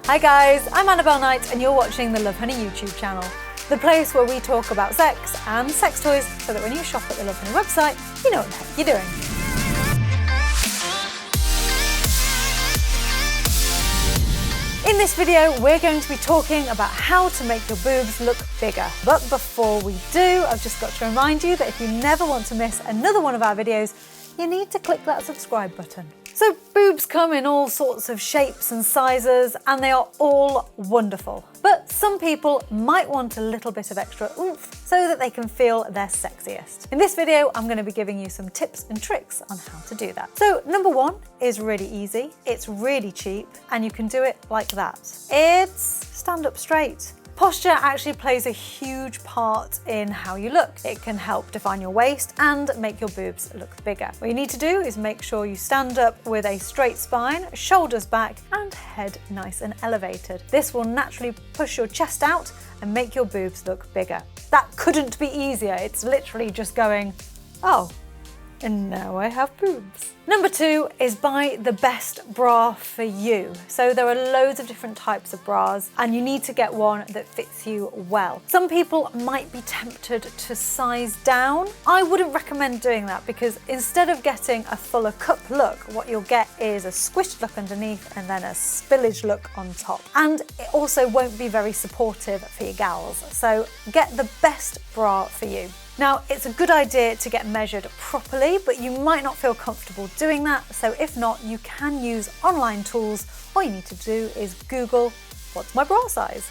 Hi guys, I'm Annabelle Knight and you're watching the Love Honey YouTube channel, the place where we talk about sex and sex toys so that when you shop at the Love Honey website, you know what the heck you're doing. In this video, we're going to be talking about how to make your boobs look bigger. But before we do, I've just got to remind you that if you never want to miss another one of our videos, you need to click that subscribe button. So boobs come in all sorts of shapes and sizes, and they are all wonderful. But some people might want a little bit of extra oomph so that they can feel their sexiest. In this video, I'm going to be giving you some tips and tricks on how to do that. So number one is really easy, it's really cheap, and you can do it like that. It's stand up straight. Posture actually plays a huge part in how you look. It can help define your waist and make your boobs look bigger. What you need to do is make sure you stand up with a straight spine, shoulders back, and head nice and elevated. This will naturally push your chest out and make your boobs look bigger. That couldn't be easier. It's literally just going, oh, and now I have boobs. Number two is buy the best bra for you. So there are loads of different types of bras and you need to get one that fits you well. Some people might be tempted to size down. I wouldn't recommend doing that because instead of getting a fuller cup look, what you'll get is a squished look underneath and then a spillage look on top. And it also won't be very supportive for your gals. So get the best bra for you. Now, it's a good idea to get measured properly, but you might not feel comfortable doing that. So if not, you can use online tools. All you need to do is Google, what's my bra size? ?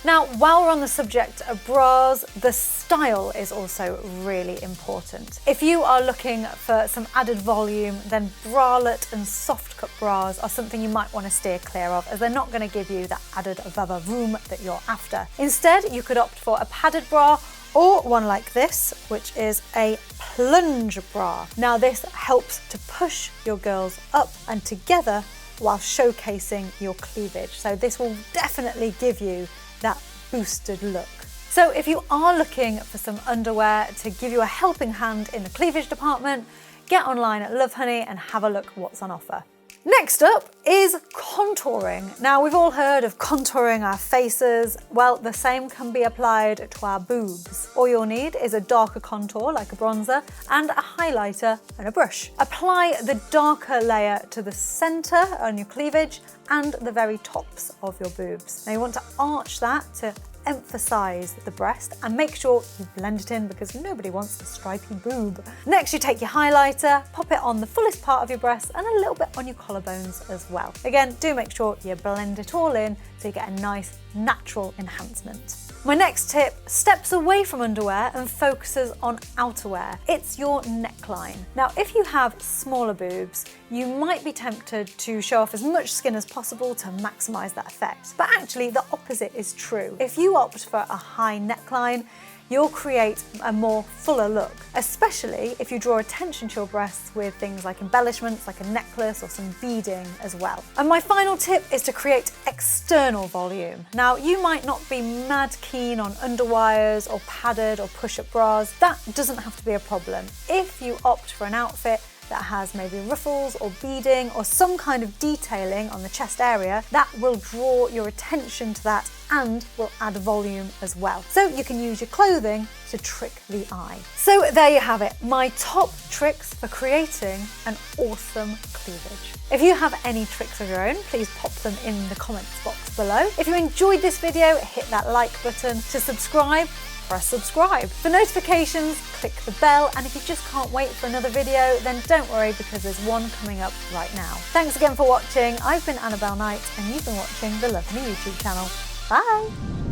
Now, while we're on the subject of bras, the style is also really important. If you are looking for some added volume, then bralette and soft cut bras are something you might want to steer clear of, as they're not going to give you that added vava-voom that you're after. Instead, you could opt for a padded bra or one like this, which is a plunge bra. Now this helps to push your girls up and together while showcasing your cleavage. So this will definitely give you that boosted look. So if you are looking for some underwear to give you a helping hand in the cleavage department, get online at Love Honey and have a look what's on offer. Next up is contouring. Now we've all heard of contouring our faces. Well, the same can be applied to our boobs. All you'll need is a darker contour like a bronzer and a highlighter and a brush. Apply the darker layer to the center on your cleavage and the very tops of your boobs. Now you want to arch that to emphasize the breast and make sure you blend it in because nobody wants a stripy boob. Next, you take your highlighter, pop it on the fullest part of your breast and a little bit on your collarbones as well. Again, do make sure you blend it all in so you get a nice natural enhancement. My next tip steps away from underwear and focuses on outerwear. It's your neckline. Now, if you have smaller boobs, you might be tempted to show off as much skin as possible to maximize that effect. But actually, the opposite is true. If you opt for a high neckline, you'll create a more fuller look, especially if you draw attention to your breasts with things like embellishments, like a necklace or some beading as well. And my final tip is to create external volume. Now, you might not be mad keen on underwires or padded or push-up bras. That doesn't have to be a problem. If you opt for an outfit that has maybe ruffles or beading or some kind of detailing on the chest area, that will draw your attention to that and will add volume as well. So you can use your clothing to trick the eye. So there you have it, my top tricks for creating an awesome cleavage. If you have any tricks of your own, please pop them in the comments box below. If you enjoyed this video, hit that like button. To subscribe, press subscribe. For notifications, click the bell, and if you just can't wait for another video, then don't worry because there's one coming up right now. Thanks again for watching. I've been Annabelle Knight and you've been watching the Love Me YouTube channel. Bye!